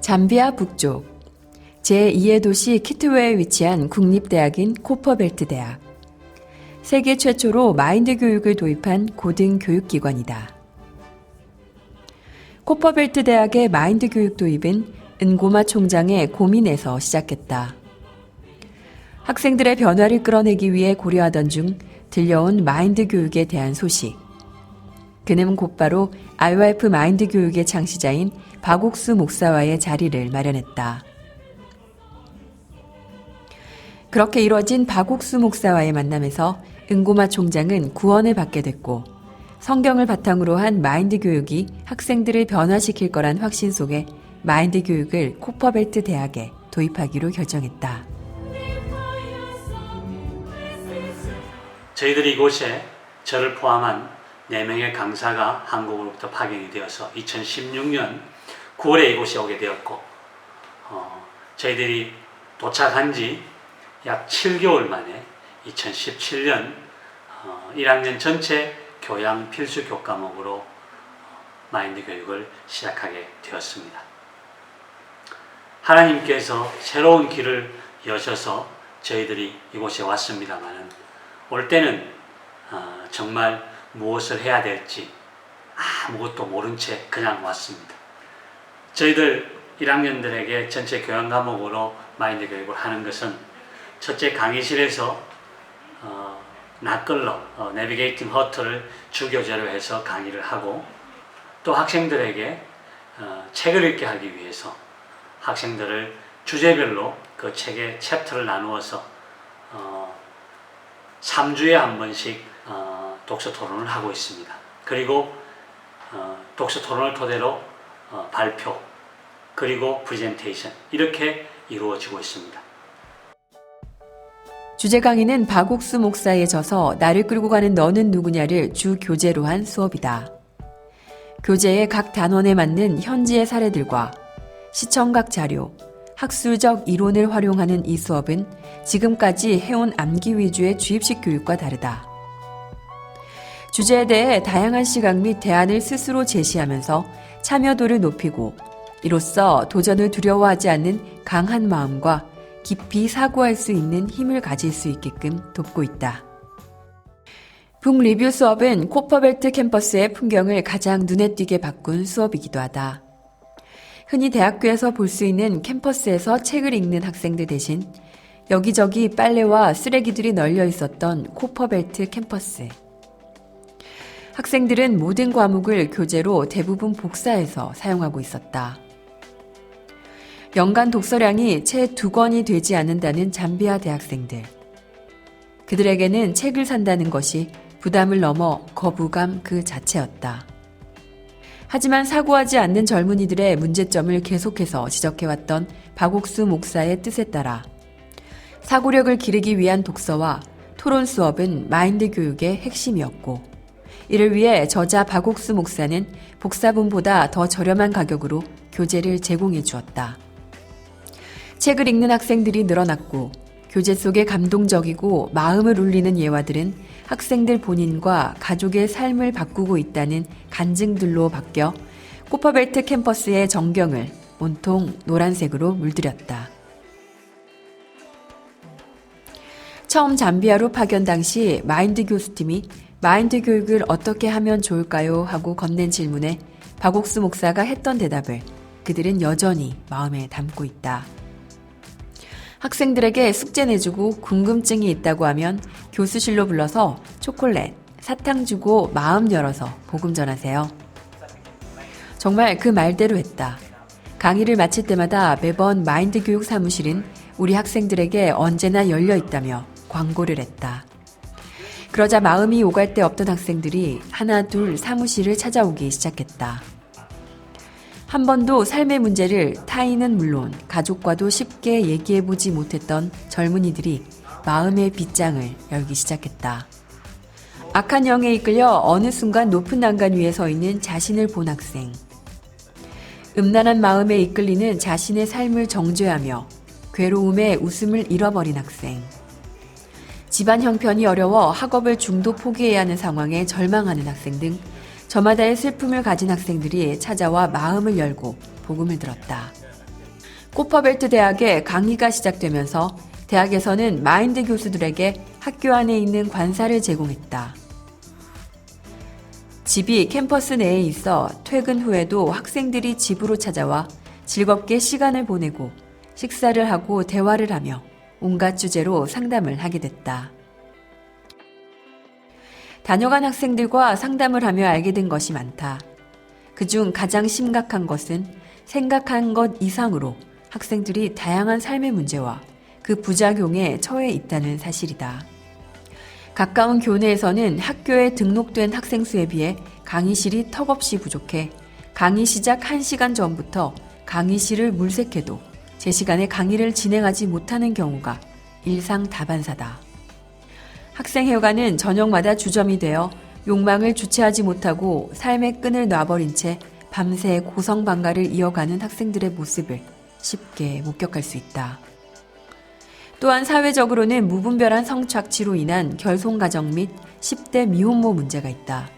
잠비아 북쪽 제2의 도시 키트웨에 위치한 국립대학인 코퍼벨트 대학. 세계 최초로 마인드 교육을 도입한 고등교육기관이다. 코퍼벨트 대학의 마인드 교육 도입은 은고마 총장의 고민에서 시작했다. 학생들의 변화를 끌어내기 위해 고려하던 중 들려온 마인드 교육에 대한 소식. 그는 곧바로 IYF 마인드 교육의 창시자인 박옥수 목사와의 자리를 마련했다. 그렇게 이뤄진 박옥수 목사와의 만남에서 은고마 총장은 구원을 받게 됐고, 성경을 바탕으로 한 마인드 교육이 학생들을 변화시킬 거란 확신 속에 마인드 교육을 코퍼벨트 대학에 도입하기로 결정했다. 저희들이 이곳에 저를 포함한 4명의 강사가 한국으로부터 파견이 되어서 2016년 9월에 이곳에 오게 되었고, 저희들이 도착한 지 약 7개월 만에 2017년 1학년 전체 교양 필수 교과목으로 마인드 교육을 시작하게 되었습니다. 하나님께서 새로운 길을 여셔서 저희들이 이곳에 왔습니다만, 올 때는 정말 무엇을 해야 될지 아무것도 모른 채 그냥 왔습니다. 저희들 1학년들에게 전체 교양 과목으로 마인드 교육을 하는 것은 첫째, 강의실에서 낯걸러 내비게이팅 허트를 주교재로 해서 강의를 하고, 또 학생들에게 책을 읽게 하기 위해서 학생들을 주제별로 그 책의 챕터를 나누어서 3주에 한 번씩 독서 토론을 하고 있습니다. 그리고 독서 토론을 토대로 발표, 그리고 프레젠테이션, 이렇게 이루어지고 있습니다. 주제 강의는 박옥수 목사에 져서 나를 끌고 가는 너는 누구냐를 주 교재로 한 수업이다. 교재의 각 단원에 맞는 현지의 사례들과 시청각 자료, 학술적 이론을 활용하는 이 수업은 지금까지 해온 암기 위주의 주입식 교육과 다르다. 주제에 대해 다양한 시각 및 대안을 스스로 제시하면서 참여도를 높이고, 이로써 도전을 두려워하지 않는 강한 마음과 깊이 사고할 수 있는 힘을 가질 수 있게끔 돕고 있다. 북리뷰 수업은 코퍼벨트 캠퍼스의 풍경을 가장 눈에 띄게 바꾼 수업이기도 하다. 흔히 대학교에서 볼 수 있는 캠퍼스에서 책을 읽는 학생들 대신 여기저기 빨래와 쓰레기들이 널려 있었던 코퍼벨트 캠퍼스. 학생들은 모든 과목을 교재로 대부분 복사해서 사용하고 있었다. 연간 독서량이 채 2권이 되지 않는다는 잠비아 대학생들. 그들에게는 책을 산다는 것이 부담을 넘어 거부감 그 자체였다. 하지만 사고하지 않는 젊은이들의 문제점을 계속해서 지적해왔던 박옥수 목사의 뜻에 따라 사고력을 기르기 위한 독서와 토론 수업은 마인드 교육의 핵심이었고, 이를 위해 저자 박옥수 목사는 복사본보다 더 저렴한 가격으로 교재를 제공해 주었다. 책을 읽는 학생들이 늘어났고, 교재 속의 감동적이고 마음을 울리는 예화들은 학생들 본인과 가족의 삶을 바꾸고 있다는 간증들로 바뀌어 코퍼벨트 캠퍼스의 전경을 온통 노란색으로 물들였다. 처음 잠비아로 파견 당시 마인드 교수팀이 마인드 교육을 어떻게 하면 좋을까요? 하고 건넨 질문에 박옥수 목사가 했던 대답을 그들은 여전히 마음에 담고 있다. 학생들에게 숙제 내주고 궁금증이 있다고 하면 교수실로 불러서 초콜릿, 사탕 주고 마음 열어서 복음 전하세요. 정말 그 말대로 했다. 강의를 마칠 때마다 매번 마인드 교육 사무실은 우리 학생들에게 언제나 열려 있다며 광고를 했다. 그러자 마음이 오갈 데 없던 학생들이 하나 둘 사무실을 찾아오기 시작했다. 한 번도 삶의 문제를 타인은 물론 가족과도 쉽게 얘기해보지 못했던 젊은이들이 마음의 빗장을 열기 시작했다. 악한 영에 이끌려 어느 순간 높은 난간 위에 서 있는 자신을 본 학생. 음란한 마음에 이끌리는 자신의 삶을 정죄하며 괴로움에 웃음을 잃어버린 학생. 집안 형편이 어려워 학업을 중도 포기해야 하는 상황에 절망하는 학생 등 저마다의 슬픔을 가진 학생들이 찾아와 마음을 열고 복음을 들었다. 코퍼벨트 대학의 강의가 시작되면서 대학에서는 마인드 교수들에게 학교 안에 있는 관사를 제공했다. 집이 캠퍼스 내에 있어 퇴근 후에도 학생들이 집으로 찾아와 즐겁게 시간을 보내고 식사를 하고 대화를 하며 온갖 주제로 상담을 하게 됐다. 다녀간 학생들과 상담을 하며 알게 된 것이 많다. 그중 가장 심각한 것은 생각한 것 이상으로 학생들이 다양한 삶의 문제와 그 부작용에 처해 있다는 사실이다. 가까운 교내에서는 학교에 등록된 학생 수에 비해 강의실이 턱없이 부족해 강의 시작 1시간 전부터 강의실을 물색해도 제 시간에 강의를 진행하지 못하는 경우가 일상다반사다. 학생회관은 저녁마다 주점이 되어 욕망을 주체하지 못하고 삶의 끈을 놔버린 채 밤새 고성방가를 이어가는 학생들의 모습을 쉽게 목격할 수 있다. 또한 사회적으로는 무분별한 성착취로 인한 결손가정 및 10대 미혼모 문제가 있다.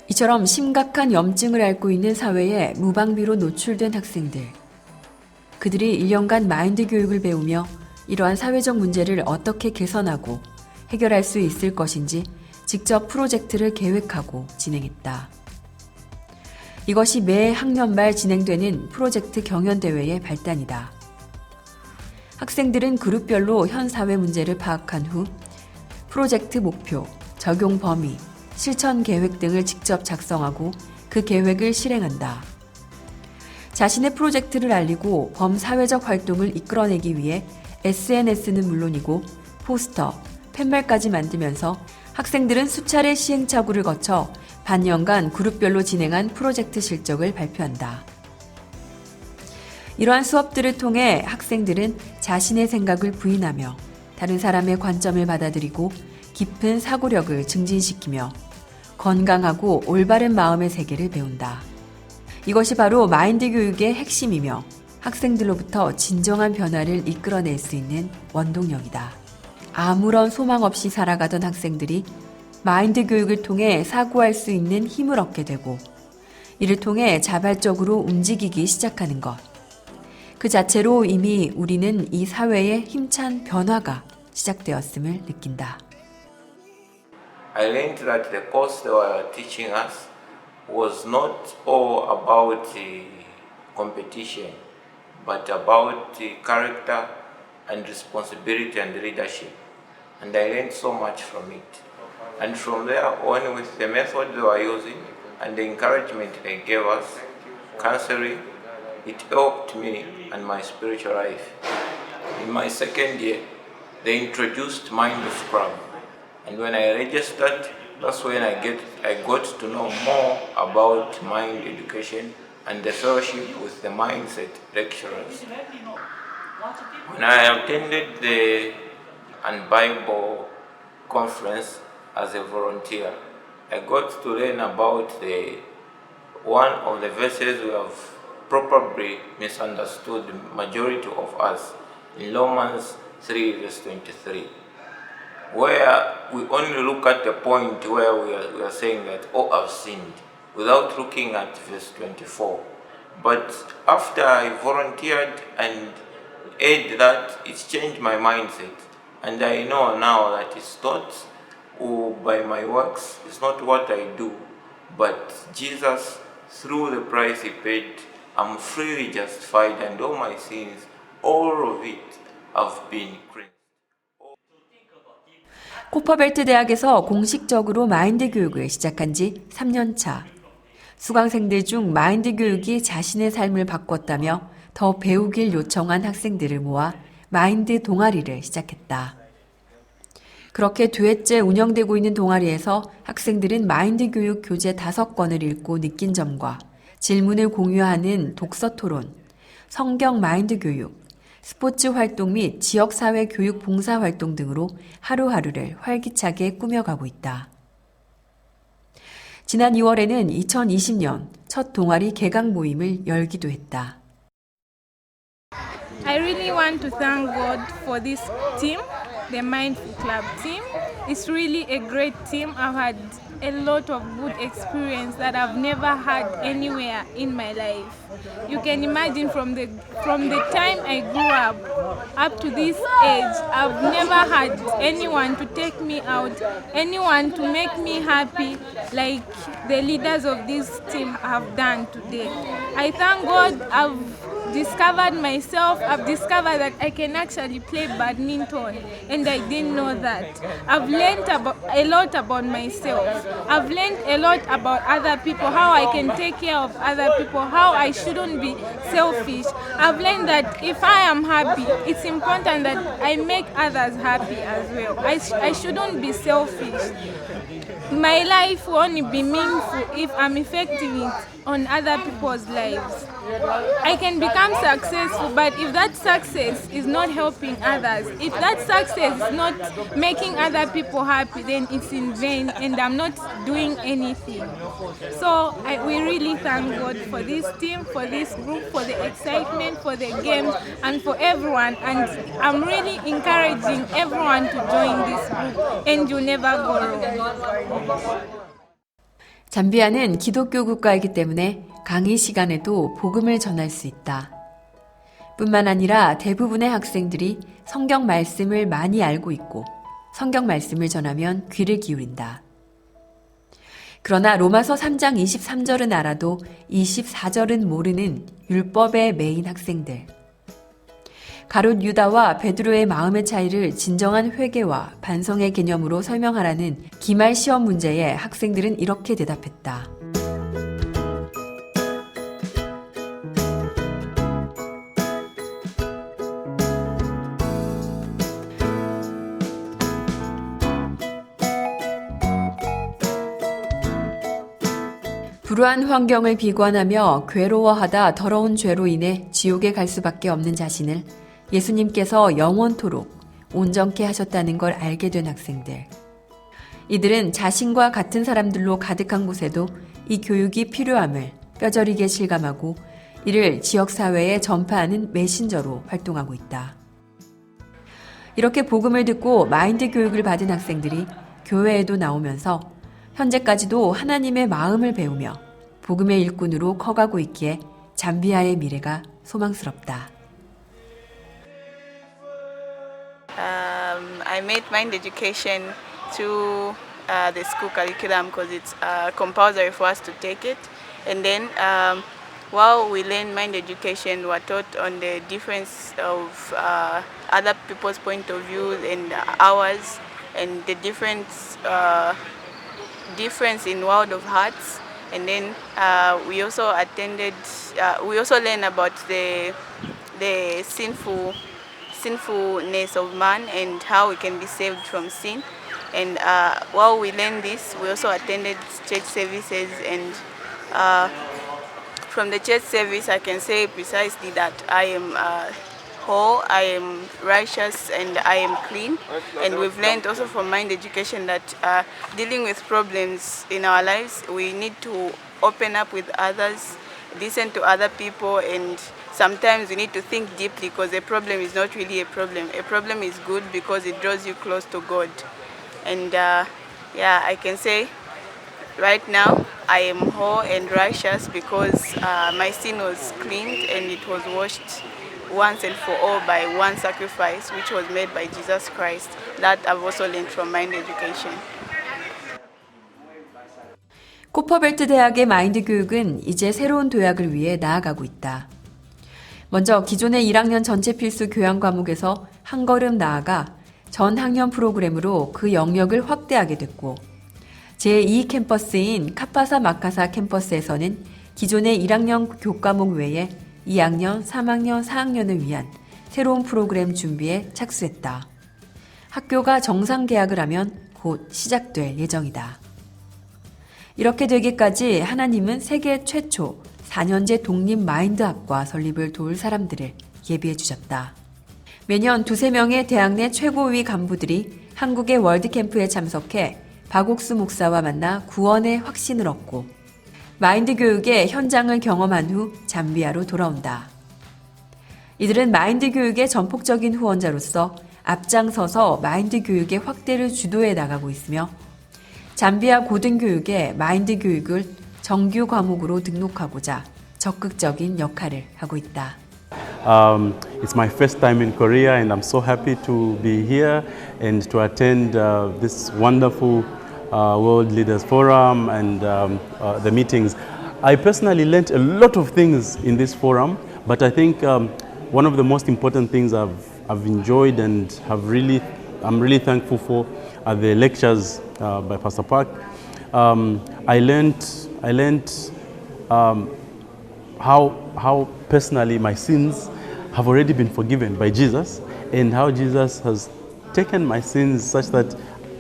이처럼 심각한 염증을 앓고 있는 사회에 무방비로 노출된 학생들. 그들이 1년간 마인드 교육을 배우며 이러한 사회적 문제를 어떻게 개선하고 해결할 수 있을 것인지 직접 프로젝트를 계획하고 진행했다. 이것이 매 학년 말 진행되는 프로젝트 경연대회의 발단이다. 학생들은 그룹별로 현 사회 문제를 파악한 후 프로젝트 목표, 적용 범위, 실천 계획 등을 직접 작성하고 그 계획을 실행한다. 자신의 프로젝트를 알리고 범사회적 활동을 이끌어내기 위해 SNS는 물론이고 포스터, 팻말까지 만들면서 학생들은 수차례 시행착오를 거쳐 반년간 그룹별로 진행한 프로젝트 실적을 발표한다. 이러한 수업들을 통해 학생들은 자신의 생각을 부인하며 다른 사람의 관점을 받아들이고 깊은 사고력을 증진시키며 건강하고 올바른 마음의 세계를 배운다. 이것이 바로 마인드 교육의 핵심이며 학생들로부터 진정한 변화를 이끌어낼 수 있는 원동력이다. 아무런 소망 없이 살아가던 학생들이 마인드 교육을 통해 사고할 수 있는 힘을 얻게 되고 이를 통해 자발적으로 움직이기 시작하는 것. 그 자체로 이미 우리는 이 사회의 힘찬 변화가 시작되었음을 느낀다. I learned that the course they were teaching us was not all about the competition, but about the character and responsibility and leadership. And I learned so much from it. And from there on, with the method they were using and the encouragement they gave us, counseling, it helped me and my spiritual life. In my second year, they introduced Mind Scrum. And when I registered, that's when I got to know more about mind education and the fellowship with the mindset lecturers. When I attended the Bible conference as a volunteer, I got to learn about one of the verses we have probably misunderstood, the majority of us, in Romans 3 verse 23. Where we only look at the point where we are saying that all have sinned, without looking at verse 24. But after I volunteered and aid that, it changed my mindset. And I know now that it's not by my works, it's not what I do, but Jesus, through the price he paid, I'm freely justified and all my sins, all of it have been cleansed. 코퍼벨트 대학에서 공식적으로 마인드 교육을 시작한 지 3년 차. 수강생들 중 마인드 교육이 자신의 삶을 바꿨다며 더 배우길 요청한 학생들을 모아 마인드 동아리를 시작했다. 그렇게 두해째 운영되고 있는 동아리에서 학생들은 마인드 교육 교재 5권을 읽고 느낀 점과 질문을 공유하는 독서 토론, 성경 마인드 교육, 스포츠 활동 및 지역사회 교육 봉사 활동 등으로 하루하루를 활기차게 꾸며가고 있다. 지난 2월에는 2020년 첫 동아리 개강 모임을 열기도 했다. I really want to thank God for this team, the Mindful Club team. It's really a great team. I've had a lot of good experience that I've never had anywhere in my life. You can imagine from the time I grew up to this age, I've never had anyone to take me out, anyone to make me happy like the leaders of this team have done today. I thank God I've discovered myself. I've discovered that I can actually play badminton, and I didn't know that. I've learned a lot about myself. I've learned a lot about other people, how I can take care of other people, how I shouldn't be selfish. I've learned that if I am happy, it's important that I make others happy as well. I shouldn't be selfish. My life will only be meaningful if I'm effecting it on other people's lives. I can become successful, but if that success is not helping others, if that success is not making other people happy, then it's in vain and I'm not doing anything. So we really thank God for this team, for this group, for the excitement, for the games, and for everyone. And I'm really encouraging everyone to join this group, and you'll never go wrong. 잠비아는 기독교 국가이기 때문에 강의 시간에도 복음을 전할 수 있다. 뿐만 아니라 대부분의 학생들이 성경 말씀을 많이 알고 있고 성경 말씀을 전하면 귀를 기울인다. 그러나 로마서 3장 23절은 알아도 24절은 모르는 율법에 매인 학생들. 가룟 유다와 베드로의 마음의 차이를 진정한 회개와 반성의 개념으로 설명하라는 기말 시험 문제에 학생들은 이렇게 대답했다. 불우한 환경을 비관하며 괴로워하다 더러운 죄로 인해 지옥에 갈 수밖에 없는 자신을 예수님께서 영원토록 온전케 하셨다는 걸 알게 된 학생들. 이들은 자신과 같은 사람들로 가득한 곳에도 이 교육이 필요함을 뼈저리게 실감하고 이를 지역사회에 전파하는 메신저로 활동하고 있다. 이렇게 복음을 듣고 마인드 교육을 받은 학생들이 교회에도 나오면서 현재까지도 하나님의 마음을 배우며 복음의 일꾼으로 커가고 있기에 잠비아의 미래가 소망스럽다. I made mind education to the school curriculum because it's compulsory for us to take it. And then while we learn mind education, we're taught on the difference of other people's point of view and ours, and the difference in world of hearts. And then we also learn about the sinfulness of man and how we can be saved from sin. And while we learn this, we also attended church services, and from the church service I can say precisely that I am whole, I am righteous, and I am clean. And we've learned also from mind education that dealing with problems in our lives, we need to open up with others, listen to other people, and sometimes we need to think deeply because a problem is not really a problem. A problem is good because it draws you close to God. And I can say right now I am whole and righteous because my sin was cleaned and it was washed once and for all by one sacrifice which was made by Jesus Christ. That I've also learned from mind education. 코퍼벨트 대학의 마인드 교육은 이제 새로운 도약을 위해 나아가고 있다. 먼저 기존의 1학년 전체 필수 교양 과목에서 한 걸음 나아가 전 학년 프로그램으로 그 영역을 확대하게 됐고, 제2 캠퍼스인 카파사 마카사 캠퍼스에서는 기존의 1학년 교과목 외에 2학년, 3학년, 4학년을 위한 새로운 프로그램 준비에 착수했다. 학교가 정상 개학을 하면 곧 시작될 예정이다. 이렇게 되기까지 하나님은 세계 최초 4년제 독립 마인드학과 설립을 도울 사람들을 예비해 주셨다. 매년 2-3명의 대학 내 최고위 간부들이 한국의 월드캠프에 참석해 박옥수 목사와 만나 구원의 확신을 얻고 마인드 교육의 현장을 경험한 후 잠비아로 돌아온다. 이들은 마인드 교육의 전폭적인 후원자로서 앞장서서 마인드 교육의 확대를 주도해 나가고 있으며 잠비아 고등교육에 마인드 교육을 정규 과목으로 등록하고자 적극적인 역할을 하고 있다. It's my first time in Korea and I'm so happy to be here and to attend this wonderful World Leaders Forum and the meetings. I personally learned a lot of things in this forum, but I think one of the most important things I've enjoyed and I'm really thankful for are the lectures by Pastor Park. I learned how personally my sins have already been forgiven by Jesus, and how Jesus has taken my sins such that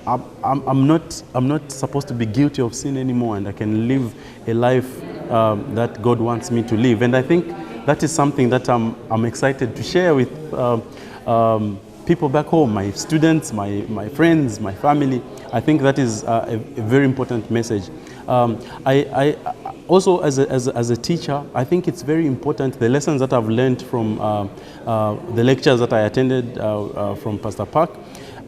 I'm not supposed to be guilty of sin anymore, and I can live a life that God wants me to live. And I think that is something that I'm excited to share with people back home, my students, my friends, my family. I think that is a very important message. I also, as a teacher, I think it's very important, the lessons that I've learned from the lectures that I attended from Pastor Park.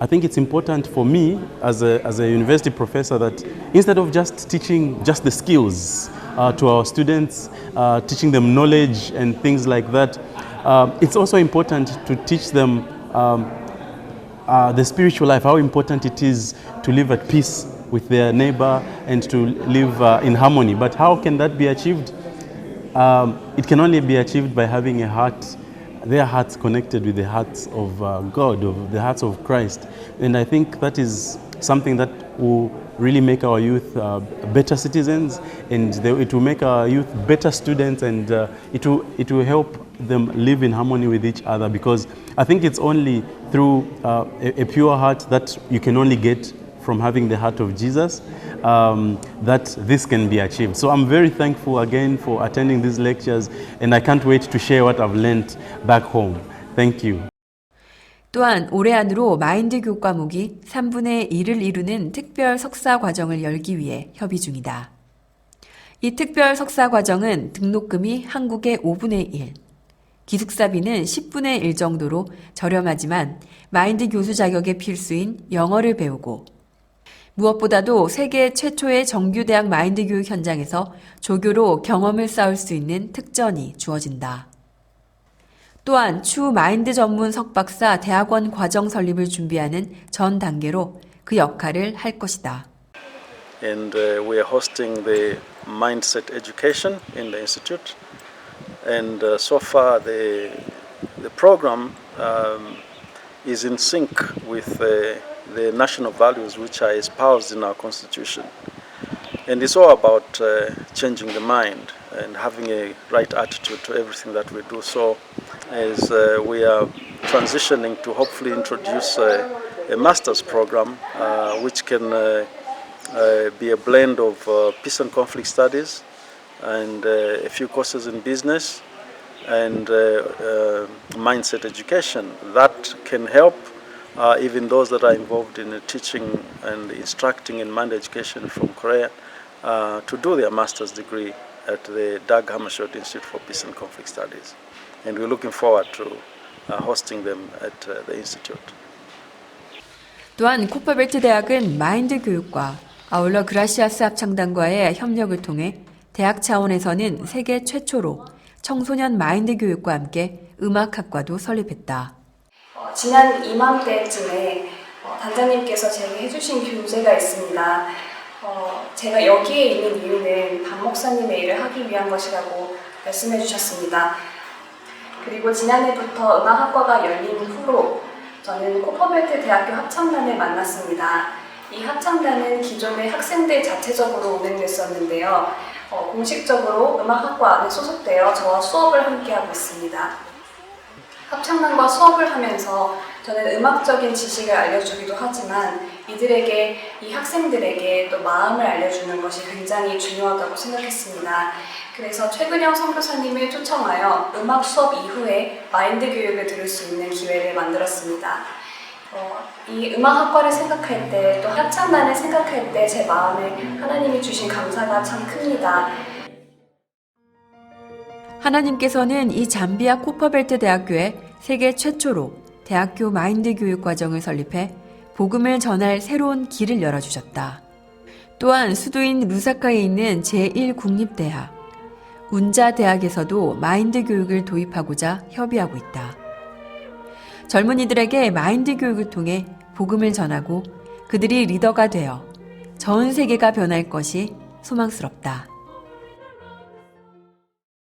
I think it's important for me as a university professor that instead of just teaching just the skills to our students, teaching them knowledge and things like that, it's also important to teach them the spiritual life, how important it is to live at peace with their neighbor and to live in harmony. But how can that be achieved? It can only be achieved by having a heart, their hearts connected with the hearts of God, of the hearts of Christ. And I think that is something that will really make our youth better citizens, and it will make our youth better students, and it will help them live in harmony with each other, because I think it's only through a pure heart that you can only get from having the heart of Jesus that this can be achieved. So I'm very thankful again for attending these lectures, and I can't wait to share what I've learned back home. Thank you. 또한 올해 안으로 마인드 교육 과목이 3분의 1을 이루는 특별 석사 과정을 열기 위해 협의 중이다. 이 특별 석사 과정은 등록금이 한국의 5분의 1, 기숙사비는 10분의 1 정도로 저렴하지만 마인드 교수 자격의 필수인 영어를 배우고, 무엇보다도 세계 최초의 정규대학 마인드 교육 현장에서 조교로 경험을 쌓을 수 있는 특전이 주어진다. 또한 추 마인드 전문 석박사 대학원 과정 설립을 준비하는 전 단계로 그 역할을 할 것이다. And we are hosting the mindset education in the institute. And so far the program is in sync with the national values which are espoused in our constitution. And it's all about changing the mind and having a right attitude to everything that we do. So as we are transitioning to hopefully introduce a master's program which can be a blend of peace and conflict studies and a few courses in business and mindset education that can help even those that are involved in teaching and instructing in mind education from Korea to do their master's degree at the Dag Hammarskjöld Institute for Peace and Conflict Studies. And we're looking forward to hosting them at the institute. 또한 코퍼벨트 대학은 마인드 교육과 아울러 그라시아스 합창단과의 협력을 통해 대학 차원에서는 세계 최초로 청소년 마인드 교육과 함께 음악학과도 설립했다. 지난 이맘때쯤에 단장님께서 제게 해주신 교재가 있습니다. 제가 여기에 있는 이유는 박 목사님의 일을 하기 위한 것이라고 말씀해 주셨습니다. 그리고 지난해부터 음악학과가 열린 후로 저는 코퍼벨트 대학교 합창단을 만났습니다. 이 합창단은 기존의 학생들 자체적으로 운행됐었는데요. 공식적으로 음악학과 안에 소속되어 저와 수업을 함께하고 있습니다. 합창단과 수업을 하면서 저는 음악적인 지식을 알려주기도 하지만 이들에게, 이 학생들에게 또 마음을 알려주는 것이 굉장히 중요하다고 생각했습니다. 그래서 최근영 선교사님을 초청하여 음악 수업 이후에 마인드 교육을 들을 수 있는 기회를 만들었습니다. 이 음악학과를 생각할 때, 또 합창단을 생각할 때 제 마음에 하나님이 주신 감사가 참 큽니다. 하나님께서는 이 잠비아 코퍼벨트 대학교에 세계 최초로 대학교 마인드 교육 과정을 설립해 복음을 전할 새로운 길을 열어주셨다. 또한 수도인 루사카에 있는 제1국립대학, 운자대학에서도 마인드 교육을 도입하고자 협의하고 있다. 젊은이들에게 마인드 교육을 통해 복음을 전하고 그들이 리더가 되어 전 세계가 변할 것이 소망스럽다.